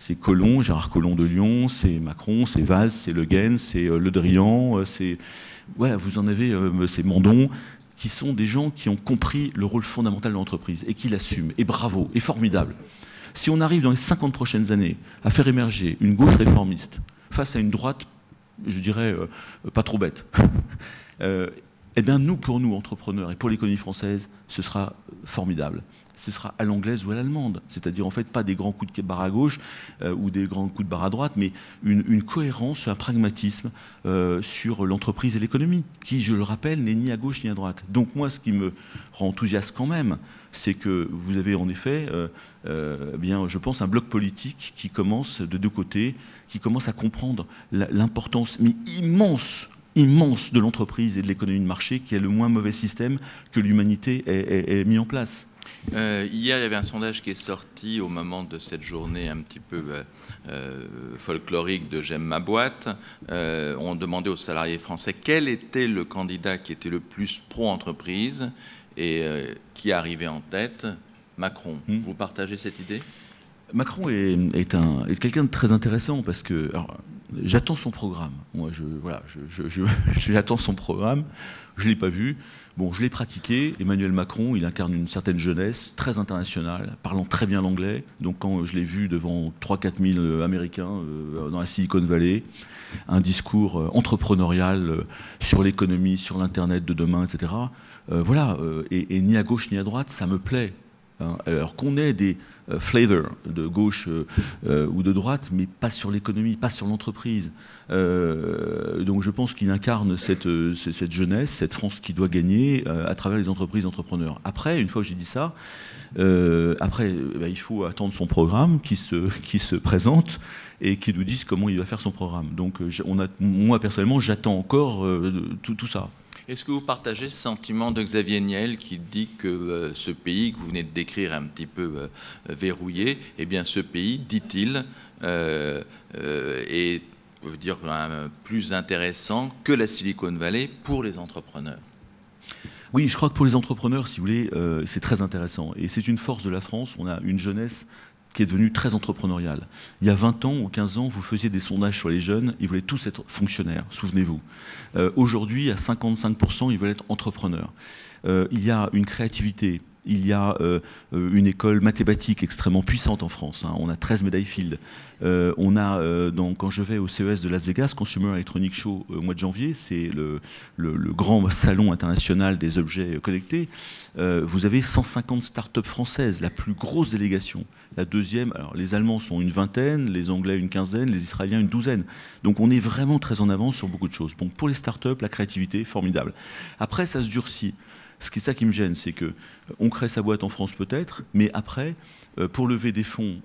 C'est Collomb, Gérard Collomb de Lyon, c'est Macron, c'est Valls, c'est Le Guen, c'est Le Drian, c'est... Voilà, vous en avez, c'est Mandon, qui sont des gens qui ont compris le rôle fondamental de l'entreprise et qui l'assument. Et bravo, et formidable. Si on arrive dans les 50 prochaines années à faire émerger une gauche réformiste face à une droite, je dirais, pas trop bête, eh bien nous, pour nous, entrepreneurs, et pour l'économie française, ce sera formidable. Ce sera à l'anglaise ou à l'allemande. C'est-à-dire, en fait, pas des grands coups de barre à gauche ou des grands coups de barre à droite, mais une cohérence, un pragmatisme sur l'entreprise et l'économie, qui, je le rappelle, n'est ni à gauche ni à droite. Donc moi, ce qui me rend enthousiaste quand même, c'est que vous avez en effet, bien, je pense, un bloc politique qui commence de deux côtés, qui commence à comprendre l'importance, mais immense de l'entreprise et de l'économie de marché, qui est le moins mauvais système que l'humanité ait mis en place. Hier, il y avait un sondage qui est sorti au moment de cette journée un petit peu folklorique de J'aime ma boîte. On demandait aux salariés français quel était le candidat qui était le plus pro-entreprise et qui arrivait en tête. Macron. Vous partagez cette idée? Macron est quelqu'un de très intéressant parce que j'attends son programme. Moi, j'attends son programme. Je ne l'ai pas vu. Bon, je l'ai pratiqué. Emmanuel Macron, il incarne une certaine jeunesse très internationale, parlant très bien l'anglais. Donc, quand je l'ai vu devant 3-4 000 Américains dans la Silicon Valley, un discours entrepreneurial sur l'économie, sur l'Internet de demain, etc. Voilà. Et ni à gauche ni à droite, ça me plaît. Alors qu'on ait des flavors de gauche ou de droite, mais pas sur l'économie, pas sur l'entreprise. Donc je pense qu'il incarne cette jeunesse, cette France qui doit gagner à travers les entreprises entrepreneurs. Après, une fois que j'ai dit ça, il faut attendre son programme qui se présente et qui nous dise comment il va faire son programme. Donc moi personnellement, j'attends encore tout ça. Est-ce que vous partagez ce sentiment de Xavier Niel qui dit que ce pays que vous venez de décrire un petit peu verrouillé, eh bien ce pays, dit-il, est plus intéressant que la Silicon Valley pour les entrepreneurs? Oui, je crois que pour les entrepreneurs, si vous voulez, c'est très intéressant. Et c'est une force de la France. On a une jeunesse qui est devenue très entrepreneuriale. Il y a 20 ans ou 15 ans, vous faisiez des sondages sur les jeunes, ils voulaient tous être fonctionnaires, souvenez-vous. Aujourd'hui, à 55%, ils veulent être entrepreneurs. Il y a une créativité, il y a une école mathématique extrêmement puissante en France. On a 13 médailles Field. Quand je vais au CES de Las Vegas, Consumer Electronics Show au mois de janvier, c'est le grand salon international des objets connectés, vous avez 150 start-up françaises, la plus grosse délégation. La deuxième, alors les Allemands sont une vingtaine, les Anglais une quinzaine, les Israéliens une douzaine. Donc on est vraiment très en avance sur beaucoup de choses. Donc pour les start-up, la créativité, formidable. Après, ça se durcit. Ce qui est ça qui me gêne, c'est qu'on crée sa boîte en France peut-être, mais après, pour lever des fonds,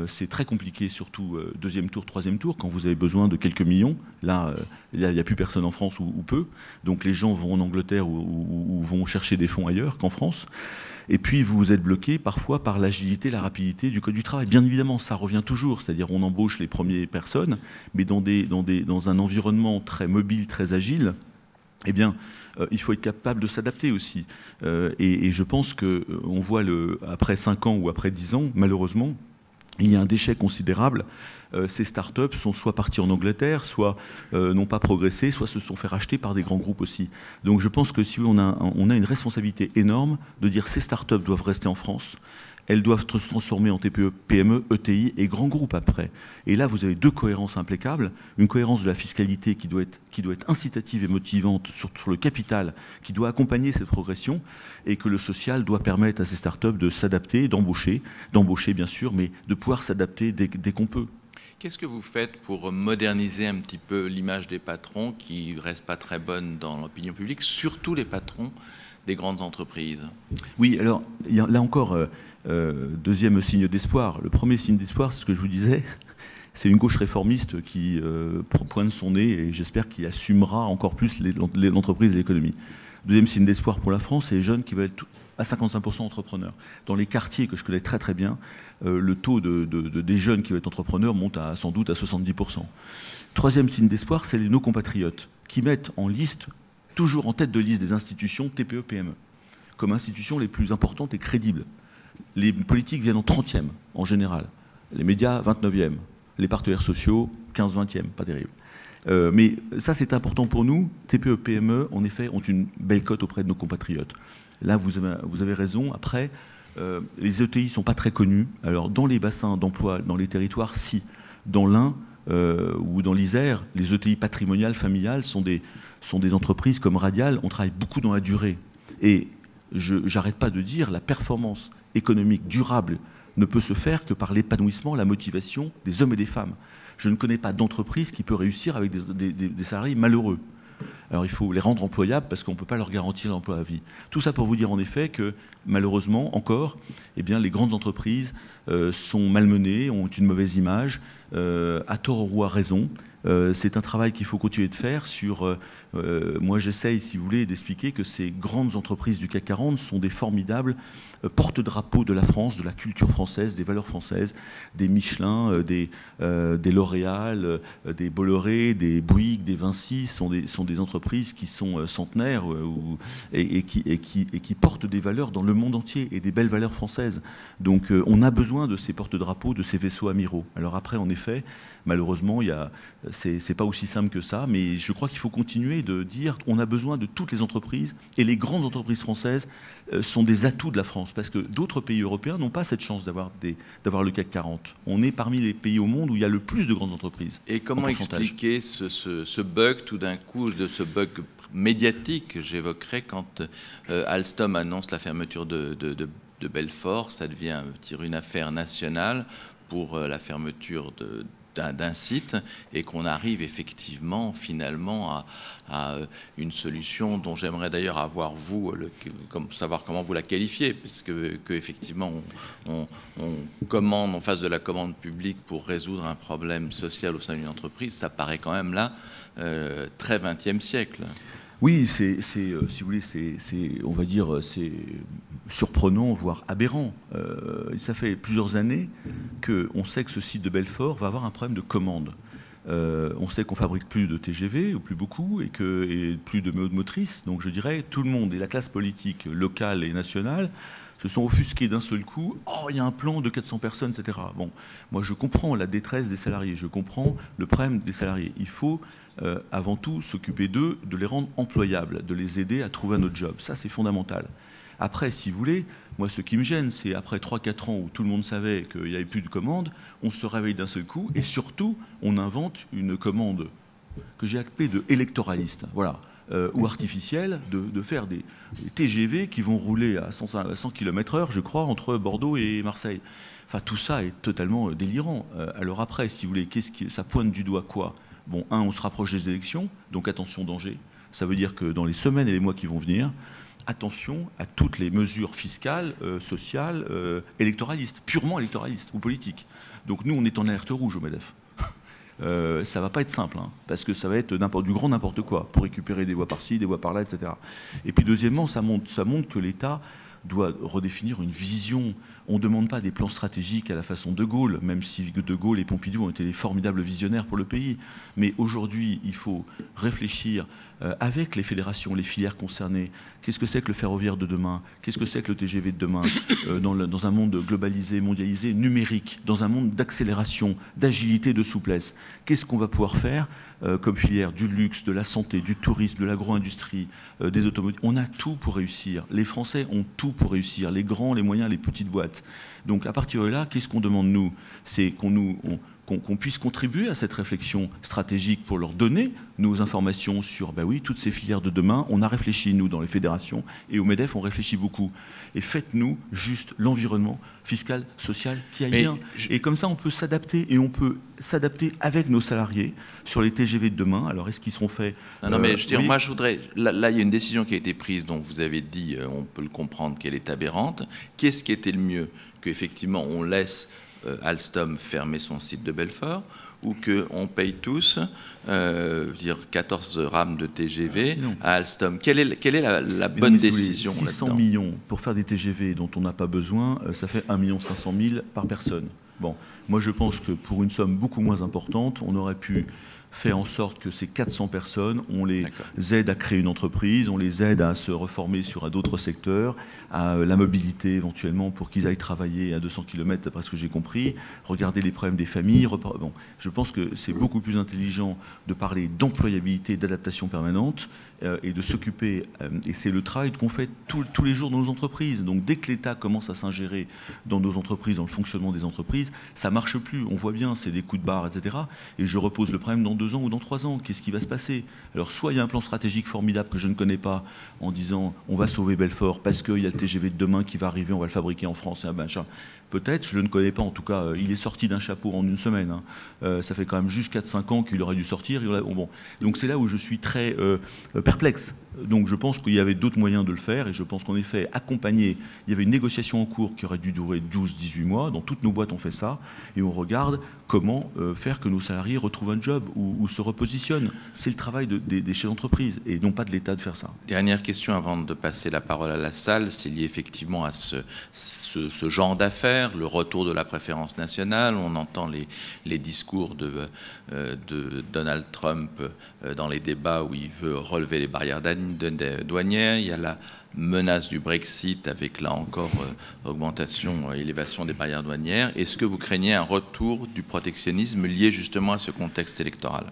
c'est très compliqué, surtout deuxième tour, troisième tour, quand vous avez besoin de quelques millions. Là, il n'y a plus personne en France ou peu. Donc les gens vont en Angleterre ou vont chercher des fonds ailleurs qu'en France. Et puis vous êtes bloqué parfois par l'agilité, la rapidité du code du travail. Bien évidemment, ça revient toujours, c'est-à-dire on embauche les premières personnes, mais dans un environnement très mobile, très agile, eh bien, il faut être capable de s'adapter aussi. Et je pense qu'on voit, après 5 ans ou après 10 ans, malheureusement, il y a un déchet considérable. Ces startups sont soit parties en Angleterre, soit n'ont pas progressé, soit se sont fait racheter par des grands groupes aussi. Donc je pense que si on a une responsabilité énorme de dire que ces startups doivent rester en France. Elles doivent se transformer en TPE, PME, ETI et grands groupes après. Et là, vous avez deux cohérences impecables. Une cohérence de la fiscalité qui doit être incitative et motivante sur le capital, qui doit accompagner cette progression, et que le social doit permettre à ces startups de s'adapter, d'embaucher bien sûr, mais de pouvoir s'adapter dès qu'on peut. Qu'est-ce que vous faites pour moderniser un petit peu l'image des patrons qui ne reste pas très bonne dans l'opinion publique, surtout les patrons des grandes entreprises? Oui, alors là encore, deuxième signe d'espoir. Le premier signe d'espoir, c'est ce que je vous disais, c'est une gauche réformiste qui pointe son nez et j'espère qu'il assumera encore plus l'entreprise et l'économie. Deuxième signe d'espoir pour la France, c'est les jeunes qui veulent être à 55% entrepreneurs. Dans les quartiers que je connais très très bien, le taux des jeunes qui veulent être entrepreneurs monte sans doute à 70%. Troisième signe d'espoir, c'est nos compatriotes qui mettent en liste, toujours en tête de liste des institutions TPE-PME, comme institutions les plus importantes et crédibles. Les politiques viennent en 30e en général, les médias 29e, les partenaires sociaux 15-20e, pas terrible. Mais ça, c'est important pour nous. TPE, PME, en effet, ont une belle cote auprès de nos compatriotes. Là, vous avez raison. Après, les ETI ne sont pas très connus. Alors, dans les bassins d'emploi, dans les territoires, si. Dans l'Ain ou dans l'Isère, les ETI patrimoniales, familiales, sont des entreprises comme Radial. On travaille beaucoup dans la durée. Et j'arrête pas de dire, la performance économique durable ne peut se faire que par l'épanouissement, la motivation des hommes et des femmes. Je ne connais pas d'entreprise qui peut réussir avec des salariés malheureux. Alors il faut les rendre employables parce qu'on ne peut pas leur garantir l'emploi à vie. Tout ça pour vous dire en effet que malheureusement encore, eh bien, les grandes entreprises sont malmenées, ont une mauvaise image, à tort ou à raison. C'est un travail qu'il faut continuer de faire sur... moi j'essaye, si vous voulez, d'expliquer que ces grandes entreprises du CAC 40 sont des formidables porte-drapeaux de la France, de la culture française, des valeurs françaises, des Michelin, des L'Oréal, des Bolloré, des Bouygues, des Vinci, sont des entreprises qui sont centenaires et qui portent des valeurs dans le monde entier et des belles valeurs françaises. Donc on a besoin de ces porte-drapeaux, de ces vaisseaux amiraux. Alors après, en effet, malheureusement, c'est pas aussi simple que ça, mais je crois qu'il faut continuer de dire on a besoin de toutes les entreprises, et les grandes entreprises françaises sont des atouts de la France, parce que d'autres pays européens n'ont pas cette chance d'avoir le CAC 40. On est parmi les pays au monde où il y a le plus de grandes entreprises. Et comment expliquer ce bug tout d'un coup, de ce bug médiatique, j'évoquerais, quand Alstom annonce la fermeture de Belfort, ça devient une affaire nationale pour la fermeture d'un site, et qu'on arrive effectivement finalement à une solution dont j'aimerais d'ailleurs avoir savoir comment vous la qualifiez, parce que effectivement on commande, on fasse de la commande publique pour résoudre un problème social au sein d'une entreprise, ça paraît quand même là très 20e siècle. Oui, si vous voulez, on va dire, c'est surprenant, voire aberrant. Ça fait plusieurs années qu'on sait que ce site de Belfort va avoir un problème de commande. On sait qu'on fabrique plus de TGV, ou plus beaucoup, et plus de motrices. Donc je dirais, tout le monde, et la classe politique locale et nationale, se sont offusqués d'un seul coup. Oh, il y a un plan de 400 personnes, etc. Bon, moi je comprends la détresse des salariés, je comprends le problème des salariés. Il faut avant tout s'occuper d'eux, de les rendre employables, de les aider à trouver un autre job. Ça, c'est fondamental. Après, si vous voulez, moi ce qui me gêne, c'est après 3-4 ans où tout le monde savait qu'il n'y avait plus de commandes, on se réveille d'un seul coup, et surtout, on invente une commande que j'ai appelée de électoraliste. Voilà. Ou artificielle, de faire des TGV qui vont rouler à 100 km/h, je crois, entre Bordeaux et Marseille. Enfin, tout ça est totalement délirant. Alors après, si vous voulez, ça pointe du doigt quoi? Bon, on se rapproche des élections, donc attention, danger. Ça veut dire que dans les semaines et les mois qui vont venir, attention à toutes les mesures fiscales, sociales, électoralistes, purement électoralistes ou politiques. Donc nous, on est en alerte rouge au MEDEF. Ça va pas être simple, hein, parce que ça va être du grand n'importe quoi, pour récupérer des voix par-ci, des voix par-là, etc. Et puis deuxièmement, ça montre que l'État doit redéfinir une vision. On ne demande pas des plans stratégiques à la façon de Gaulle, même si De Gaulle et Pompidou ont été des formidables visionnaires pour le pays. Mais aujourd'hui, il faut réfléchir avec les fédérations, les filières concernées. Qu'est-ce que c'est que le ferroviaire de demain? Qu'est-ce que c'est que le TGV de demain? Dans un monde globalisé, mondialisé, numérique, dans un monde d'accélération, d'agilité, de souplesse. Qu'est-ce qu'on va pouvoir faire comme filière du luxe, de la santé, du tourisme, de l'agro-industrie, des automobiles? On a tout pour réussir. Les Français ont tout pour réussir. Les grands, les moyens, les petites boîtes. Donc à partir de là, qu'est-ce qu'on demande nous? C'est qu'on qu'on puisse contribuer à cette réflexion stratégique pour leur donner nos informations sur, ben oui, toutes ces filières de demain. On a réfléchi, nous, dans les fédérations, et au MEDEF, on réfléchit beaucoup. Et faites-nous juste l'environnement fiscal, social qui aille bien. Et comme ça, on peut s'adapter, et on peut s'adapter avec nos salariés sur les TGV de demain. Alors, est-ce qu'ils seront faits Non, mais je veux dire, oui. moi, je voudrais... Là, il y a une décision qui a été prise, dont vous avez dit, on peut le comprendre, qu'elle est aberrante. Qu'est-ce qui était le mieux? Qu'effectivement, on laisse Alstom fermer son site de Belfort, ou qu'on paye tous, dire 14 rames de TGV à Alstom. Quelle est la bonne décision là-dedans? 600 millions pour faire des TGV dont on n'a pas besoin, ça fait 1 500 000 par personne. Bon, moi je pense que pour une somme beaucoup moins importante, on aurait pu faire en sorte que ces 400 personnes, on les aide à créer une entreprise, on les aide à se reformer sur d'autres secteurs, à la mobilité éventuellement pour qu'ils aillent travailler à 200 km d'après ce que j'ai compris, regarder les problèmes des familles. Bon, je pense que c'est beaucoup plus intelligent de parler d'employabilité, d'adaptation permanente et de s'occuper, et c'est le travail qu'on fait tous les jours dans nos entreprises. Donc dès que l'État commence à s'ingérer dans nos entreprises, dans le fonctionnement des entreprises, ça ne marche plus. On voit bien, c'est des coups de barre, etc. Et je repose le problème dans 2 ans ou dans 3 ans. Qu'est-ce qui va se passer? Alors soit il y a un plan stratégique formidable que je ne connais pas en disant on va sauver Belfort parce qu'il y a le TGV de demain qui va arriver, on va le fabriquer en France. Peut-être, je ne le connais pas. En tout cas, il est sorti d'un chapeau en 1 semaine. Hein. Ça fait quand même juste 4-5 ans qu'il aurait dû sortir. Bon. Donc c'est là où je suis très perplexe. Donc je pense qu'il y avait d'autres moyens de le faire et je pense qu'en effet, accompagner, il y avait une négociation en cours qui aurait dû durer 12-18 mois. Dans toutes nos boîtes, on fait ça et on regarde comment faire que nos salariés retrouvent un job ou se repositionnent. C'est le travail des chefs d'entreprise et non pas de l'État de faire ça. Dernière question avant de passer la parole à la salle, c'est lié effectivement à ce genre d'affaires, le retour de la préférence nationale. On entend les discours de Donald Trump dans les débats où il veut relever les barrières douanières. Il y a la menace du Brexit avec, là encore, augmentation, élévation des barrières douanières. Est-ce que vous craignez un retour du protectionnisme lié justement à ce contexte électoral?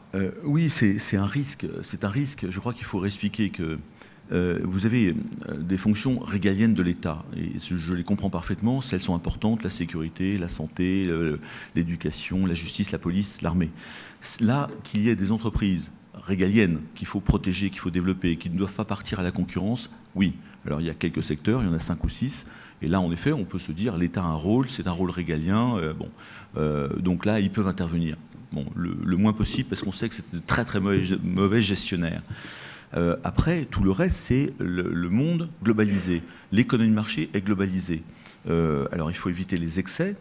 Oui, c'est un risque. C'est un risque. Je crois qu'il faut expliquer que vous avez des fonctions régaliennes de l'État. Et je les comprends parfaitement. Elles sont importantes, la sécurité, la santé, l'éducation, la justice, la police, l'armée. Là, qu'il y ait des entreprises régaliennes qu'il faut protéger, qu'il faut développer, qui ne doivent pas partir à la concurrence, oui. Alors il y a quelques secteurs, il y en a 5 ou 6, et là en effet on peut se dire l'État a un rôle, c'est un rôle régalien, donc là ils peuvent intervenir. Bon, le moins possible parce qu'on sait que c'est de très très mauvais gestionnaires. Après, tout le reste, c'est le monde globalisé. L'économie de marché est globalisée. Alors il faut éviter les excès.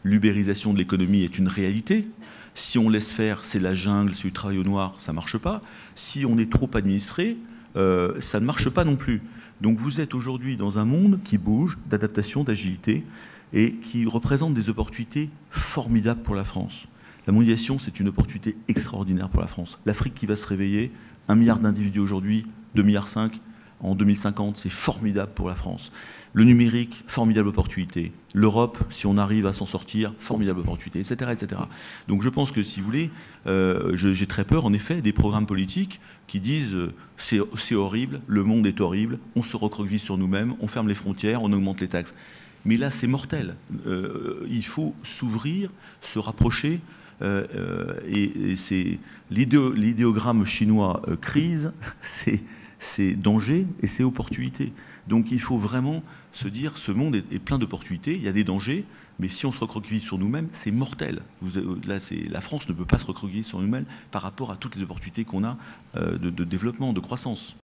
L'ubérisation de l'économie est une réalité. Si on laisse faire, c'est la jungle, c'est du travail au noir, ça ne marche pas. Si on est trop administré, ça ne marche pas non plus. Donc vous êtes aujourd'hui dans un monde qui bouge, d'adaptation, d'agilité, et qui représente des opportunités formidables pour la France. La mondialisation, c'est une opportunité extraordinaire pour la France. L'Afrique qui va se réveiller, 1 milliard d'individus aujourd'hui, 2,5 milliards en 2050, c'est formidable pour la France. Le numérique, formidable opportunité. L'Europe, si on arrive à s'en sortir, formidable opportunité, etc., etc. Donc je pense que, si vous voulez, j'ai très peur, en effet, des programmes politiques qui disent c'est horrible, le monde est horrible, on se recroqueville sur nous-mêmes, on ferme les frontières, on augmente les taxes. Mais là, c'est mortel. Il faut s'ouvrir, se rapprocher. Et c'est l'idéogramme chinois crise, c'est danger et c'est opportunité. Donc il faut vraiment se dire ce monde est plein d'opportunités, il y a des dangers, mais si on se recroqueville sur nous-mêmes, c'est mortel. Là, la France ne peut pas se recroqueviller sur nous-mêmes par rapport à toutes les opportunités qu'on a de développement, de croissance.